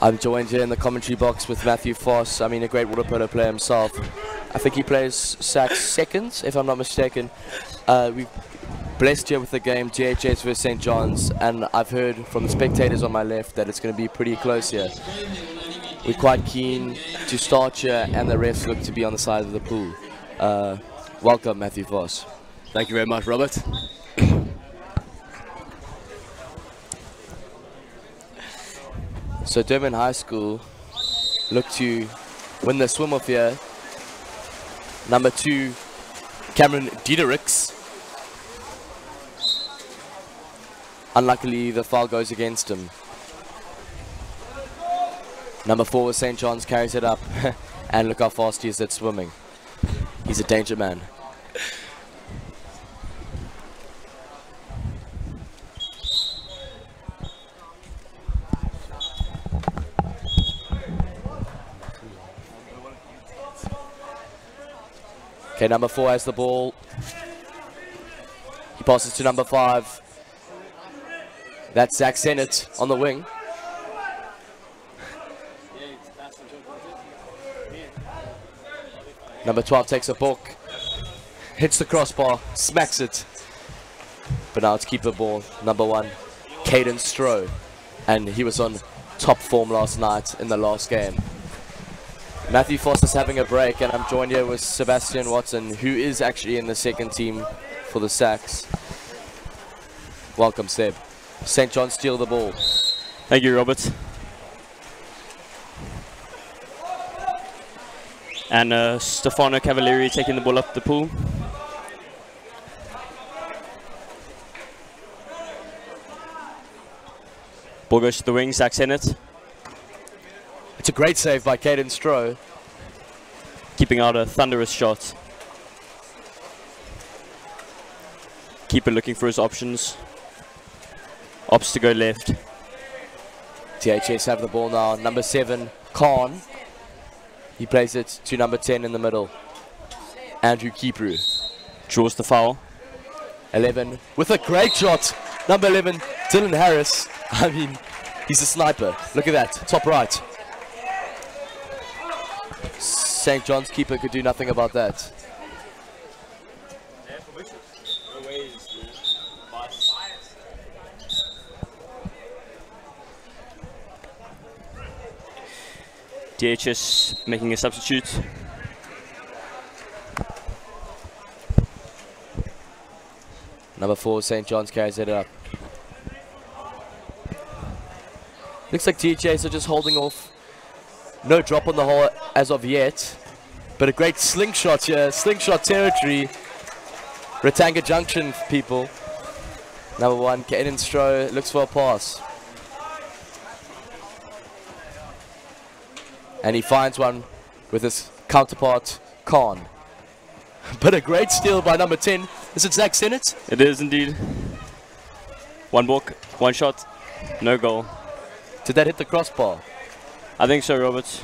I'm joined here in the commentary box with Matthew Foss. I mean, a great Waterpolo player himself. I think he plays SACS seconds, if I'm not mistaken. We've blessed here with the game DHS versus St. John's, and I've heard from the spectators on my left that it's going to be pretty close here. We're quite keen to start here, and the refs look to be on the side of the pool. Welcome, Matthew Foss. Thank you very much, Robert. So Durban High School look to win the swim-off here. Number 2, Cameron Diedericks. Unluckily, the foul goes against him. Number 4, St. John's, carries it up. And look how fast he is at swimming. He's a danger man. Okay, number 4 has the ball. He passes to number 5. That's Zach Sennett on the wing. Number 12 takes a book, hits the crossbar, smacks it. But now it's keeper ball. Number 1, Caden Stroh. And he was on top form last night in the last game. Matthew Foss is having a break, and I'm joined here with Sebastian Watson, who is actually in the second team for the SACS. Welcome, Seb. St. John steal the ball. Thank you, Robert. And Stefano Cavalieri taking the ball up the pool. Ball goes to the wing, Zach Sennett. It's a great save by Caden Stroh. Keeping out a thunderous shot. Keeper looking for his options. Opts to go left. DHS have the ball now. Number 7, Khan. He plays it to number 10 in the middle. Andrew Kipru. Draws the foul. 11 with a great shot. Number 11, Dylan Harris. I mean, he's a sniper. Look at that, top right. St. John's keeper could do nothing about that. DHS making a substitute. Number 4, St. John's carries it up. Looks like DHS are just holding off. No drop on the hole as of yet. But a great slingshot here. Slingshot territory. Ratanga Junction, people. Number 1, Caden Stroh looks for a pass. And he finds one with his counterpart, Khan. But a great steal by number 10. Is it Zach Sennett? It is indeed. One walk, one shot, no goal. Did that hit the crossbar? I think so, Robert.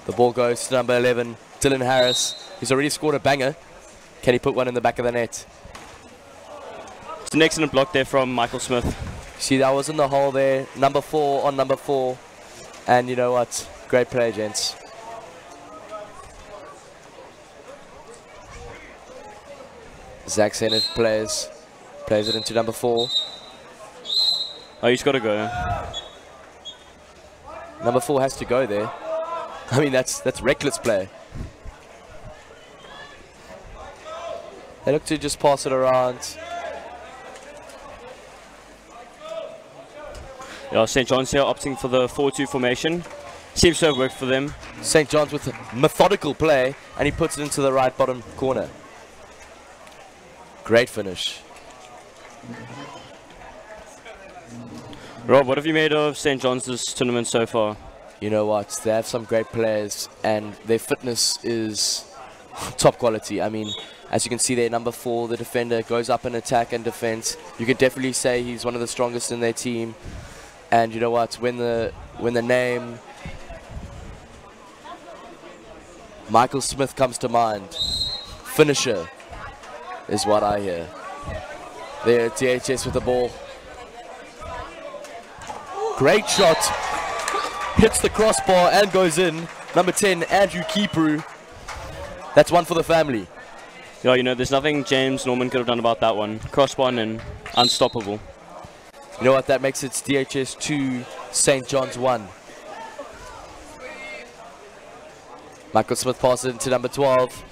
The ball goes to number 11, Dylan Harris. He's already scored a banger. Can he put one in the back of the net? It's an excellent block there from Michael Smith. See, that was in the hole there. Number 4 on number 4. And you know what? Great play, gents. Zach Sennett plays it into number 4. Oh, he's got to go. Number 4 has to go there. I mean, that's reckless play. They look to just pass it around. Yeah, St. John's here opting for the 4-2 formation. Seems to have worked for them. St. John's with a methodical play, and he puts it into the right bottom corner. Great finish. Rob, what have you made of St. John's this tournament so far? You know what? They have some great players, and their fitness is top quality. I mean, as you can see there, number 4, the defender, goes up in attack and defense. You could definitely say he's one of the strongest in their team. And you know what? When the name Michael Smith comes to mind, finisher is what I hear. There, DHS with the ball. Great shot. Hits the crossbar and goes in. Number 10, Andrew Kipru. That's one for the family. Yeah, you know, there's nothing James Norman could have done about that one. Crossbar and unstoppable. You know what? That makes it DHS 2, St. John's 1. Michael Smith passes it into number 12.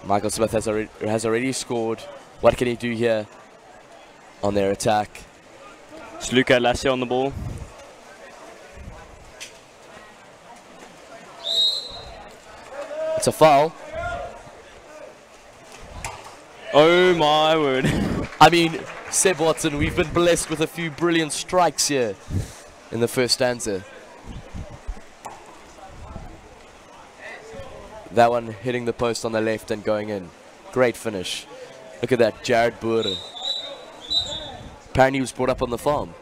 Michael Smith has already scored. What can he do here on their attack? It's Luca Lassia on the ball. It's a foul. Oh my word. I mean, Seb Watson, we've been blessed with a few brilliant strikes here in the first stanza. That one hitting the post on the left and going in. Great finish. Look at that, Jared Boer. Apparently he was brought up on the farm.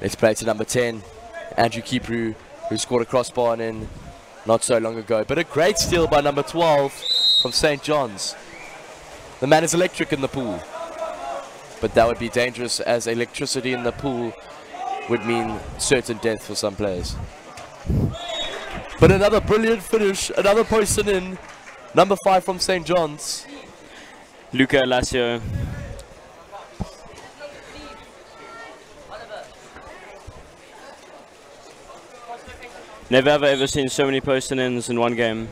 Let's play to number 10, Andrew Kipru, who scored a crossbar and in not so long ago. But a great steal by number 12 from St. John's. The man is electric in the pool. But that would be dangerous, as electricity in the pool would mean certain death for some players. But another brilliant finish, another post and in. Number 5 from St. John's. Luca Lassia. Never have I ever seen so many post and ins in one game.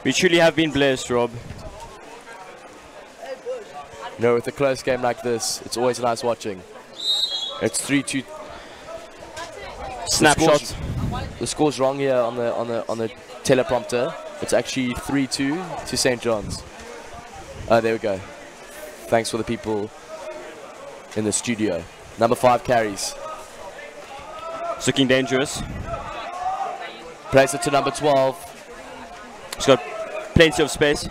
We truly have been blessed, Rob. You know, with a close game like this, it's always nice watching. It's 3-2. Snapshot. The score's wrong here on the teleprompter. It's actually 3-2 to St. John's. Oh, there we go. Thanks for the people in the studio. Number 5 carries. It's looking dangerous. Plays it to number 12. He's got plenty of space.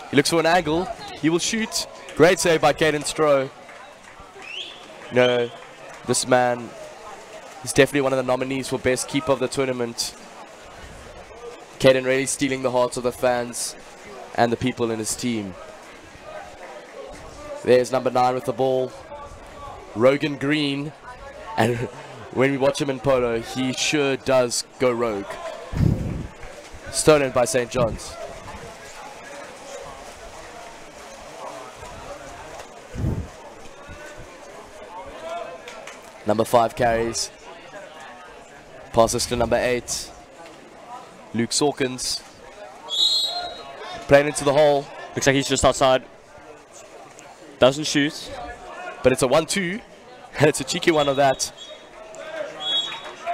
He looks for an angle. He will shoot. Great save by Caden Stroh. No, this man is definitely one of the nominees for best keeper of the tournament. Caden really stealing the hearts of the fans and the people in his team. There's number 9 with the ball, Rogan Green, and when we watch him in polo, he sure does go rogue. Stolen by St. John's. Number 5 carries. Passes to number 8. Luke Sawkins. Playing into the hole. Looks like he's just outside. Doesn't shoot. But it's a 1-2. And it's a cheeky one of that.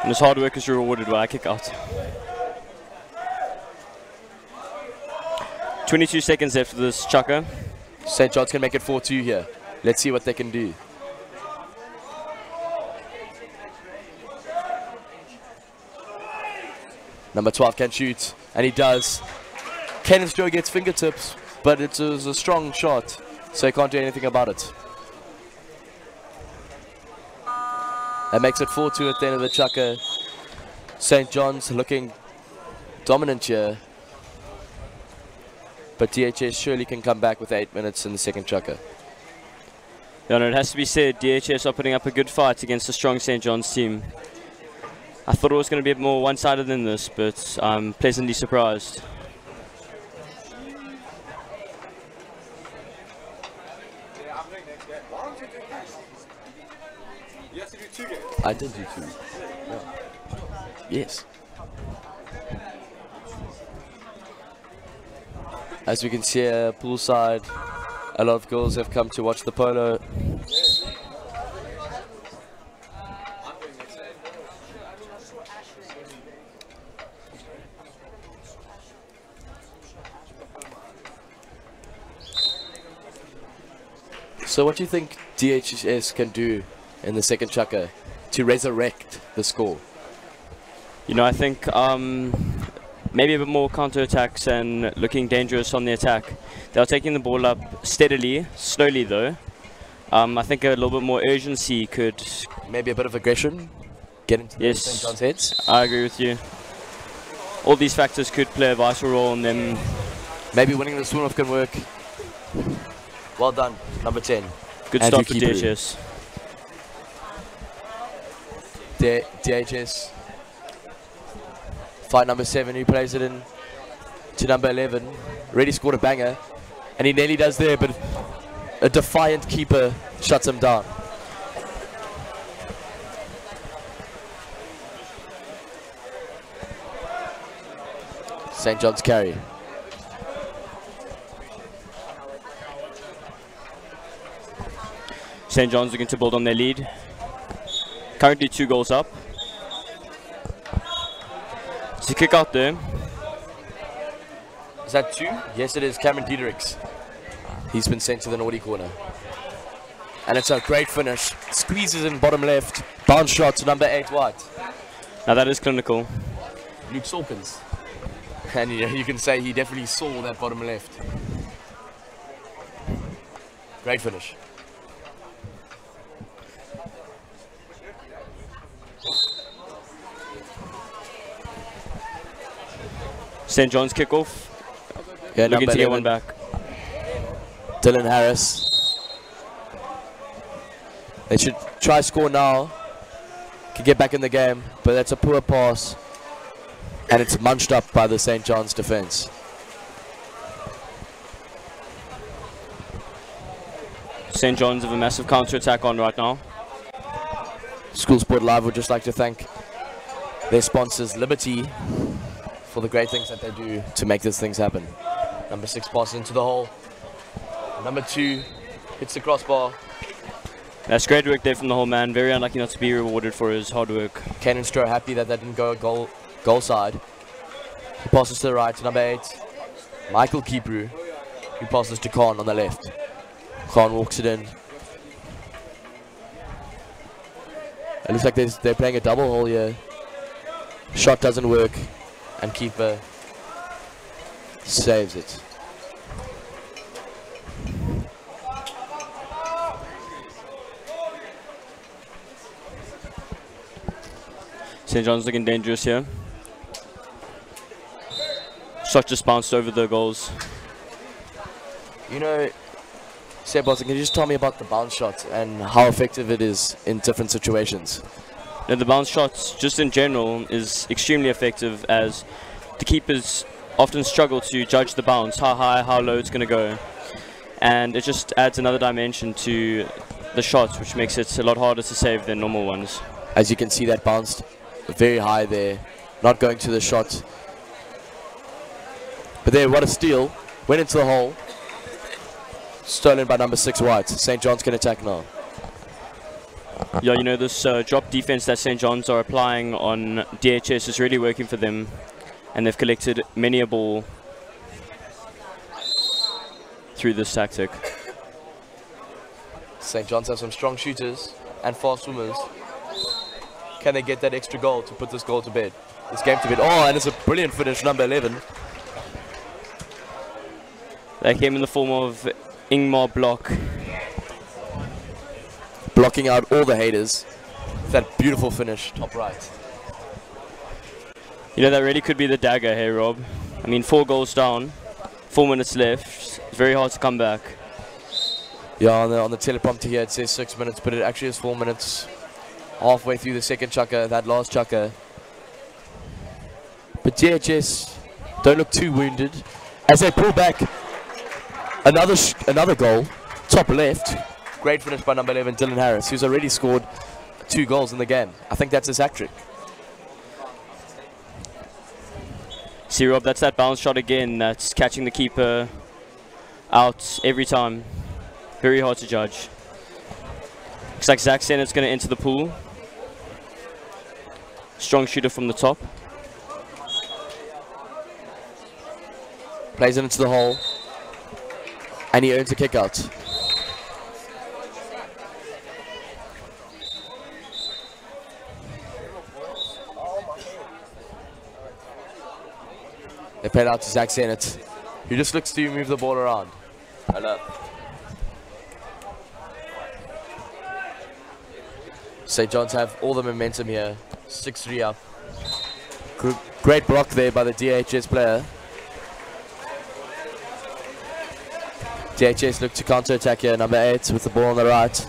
And his hard work is rewarded by a kick out. 22 seconds left of this chucker. St. John's can make it 4-2 here. Let's see what they can do. Number 12 can shoot, and he does. Kenneth Joe gets fingertips, but it was a strong shot, so he can't do anything about it. That makes it 4-2 at the end of the chucker. St. John's looking dominant here, but DHS surely can come back with 8 minutes in the second chucker. Yeah, no, it has to be said, DHS are putting up a good fight against a strong St. John's team. I thought it was going to be a bit more one-sided than this, but I'm pleasantly surprised. I did do 2. Yeah. Yes. As we can see here, poolside, a lot of girls have come to watch the polo. So what do you think DHS can do in the second chucker to resurrect the score? You know, I think maybe a bit more counter-attacks and looking dangerous on the attack. They're taking the ball up steadily, slowly though. I think a little bit more urgency could... Maybe a bit of aggression? Get into St. John's heads? I agree with you. All these factors could play a vital role in them Maybe winning the swim-off can work. Well done, number 10. Good Andrew start for Kipru. DHS. DHS. Fight number 7, who plays it in to number 11. Already scored a banger. And he nearly does there, but a defiant keeper shuts him down. St. John's carry. St. John's looking to build on their lead. Currently 2 goals up. It's a kick out there. Is that 2? Yes, it is. Cameron Diedericks. He's been sent to the naughty corner. And it's a great finish. Squeezes in bottom left. Bounce shot to number 8 White. Now that is clinical. Luke Sawkins. And you can say he definitely saw that bottom left. Great finish. St. John's kickoff. Yeah, Looking number to get 11. one back. Dylan Harris. They should try score now. Can get back in the game, but that's a poor pass. And it's munched up by the St. John's defense. St. John's have a massive counter-attack on right now. School Sport Live would just like to thank their sponsors, Liberty, for the great things that they do to make these things happen. Number 6 passes into the hole. Number 2 hits the crossbar. That's great work there from the whole man. Very unlucky not to be rewarded for his hard work. Kanan Stroh happy that didn't go goal side. He passes to the right to number 8, Michael Kipru, who passes to Khan on the left. Khan walks it in. It looks like they're playing a double hole here. Shot doesn't work, and keeper saves it. St. John's looking dangerous here. Shot just bounced over the goals. You know, Seb Watson, can you just tell me about the bounce shot and how effective it is in different situations? Now, the bounce shot, just in general, is extremely effective as the keepers often struggle to judge the bounce, how high, how low it's going to go. And it just adds another dimension to the shot, which makes it a lot harder to save than normal ones. As you can see, that bounced very high there, not going to the shot. But there, what a steal. Went into the hole. Stolen by number 6 White. St. John's can attack now. Yeah, you know, this drop defense that St. John's are applying on DHS is really working for them. And they've collected many a ball through this tactic. St. John's have some strong shooters and fast swimmers. Can they get that extra goal to put this goal to bed? This game to bed. Oh, and it's a brilliant finish, number 11. They came in the form of Ingmar Block. Blocking out all the haters. That beautiful finish, top right. You know, that really could be the dagger here, Rob. I mean, 4 goals down, 4 minutes left. It's very hard to come back. Yeah, on the teleprompter here it says 6 minutes, but it actually is 4 minutes. Halfway through the second chukker, that last chukker. But DHS don't look too wounded as they pull back. Another goal, top left. Great finish by number 11, Dylan Harris, who's already scored 2 goals in the game. I think that's his hat trick. See, Rob, that's that bounce shot again. That's catching the keeper out every time. Very hard to judge. Looks like Zach Sennett's going to enter the pool. Strong shooter from the top. Plays it into the hole. And he earns a kick out. They played out to Zach Sennett, who just looks to move the ball around. Hello. St. John's have all the momentum here. 6-3 up. Great block there by the DHS player. DHS look to counter-attack here. Number 8 with the ball on the right.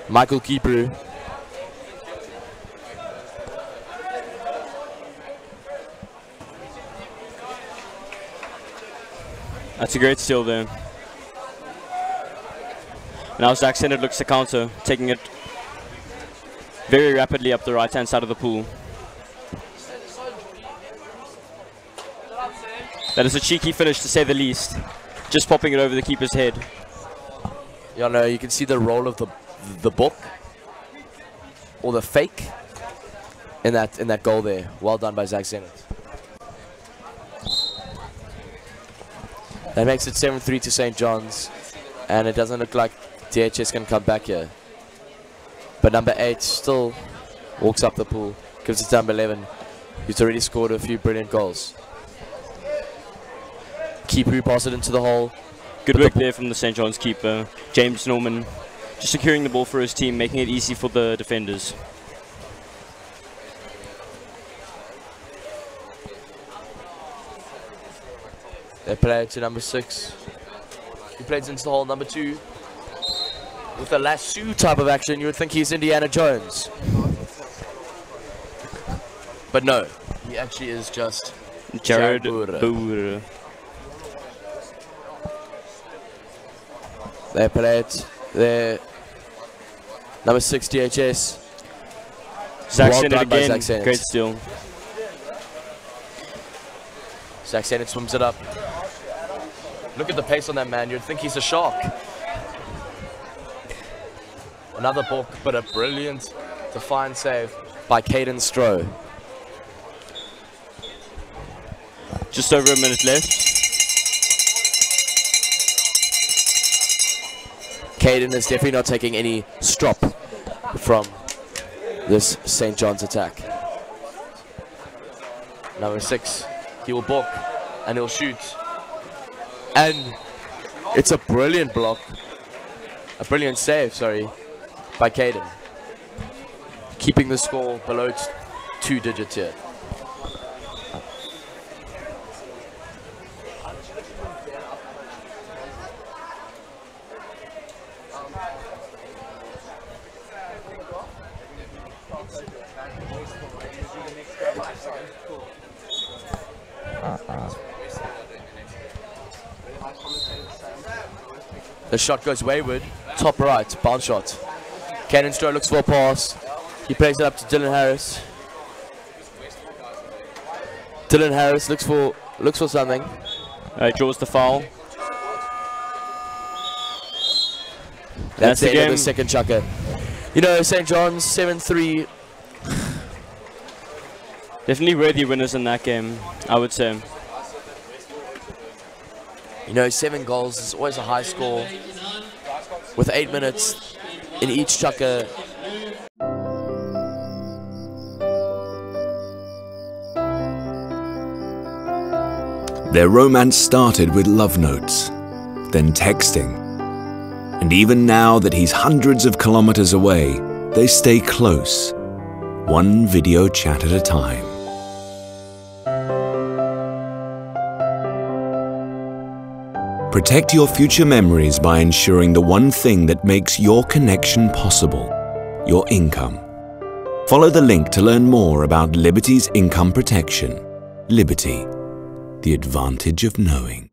Michael Kipru. That's a great steal there. Now Zach Sennett looks to counter, taking it very rapidly up the right-hand side of the pool. That is a cheeky finish, to say the least. Just popping it over the keeper's head. You know, you can see the roll of the book or the fake in that goal there. Well done by Zach Sennett. That makes it 7-3 to St. John's, and it doesn't look like DHS can come back here. But number 8 still walks up the pool, gives it to number 11, who's already scored a few brilliant goals. Keeper passes it into the hole. Good work there from the St. John's keeper, James Norman, just securing the ball for his team, making it easy for the defenders. They play it to number 6. He plays into the hole, number 2. With a lasso type of action, you would think he's Indiana Jones. But no, he actually is just Jared Boer. Boer. They play it there. Number 6, DHS. Zach Well Sennett done by again, Zach Sennett. great steal. Zach Sennett swims it up. Look at the pace on that man, you'd think he's a shark. Another balk, but a brilliant defiant save by Caden Stroh. Just over a minute left. Caden is definitely not taking any strop from this St. John's attack. Number 6, he will balk and he'll shoot. And it's a brilliant block. A brilliant save, sorry, by Caden. Keeping the score below 2 digits here. The shot goes wayward, top right, bounce shot. Caden Stroh looks for a pass. He plays it up to Dylan Harris. Dylan Harris looks for something. Draws the foul. That's the end of game. the second chucker. You know, St. John's 7-3. Definitely worthy winners in that game, I would say. You know, 7 goals is always a high score. With 8 minutes in each chucker. Their romance started with love notes, then texting. And even now that he's hundreds of kilometers away, they stay close, one video chat at a time. Protect your future memories by ensuring the one thing that makes your connection possible, your income. Follow the link to learn more about Liberty's income protection. Liberty, the advantage of knowing.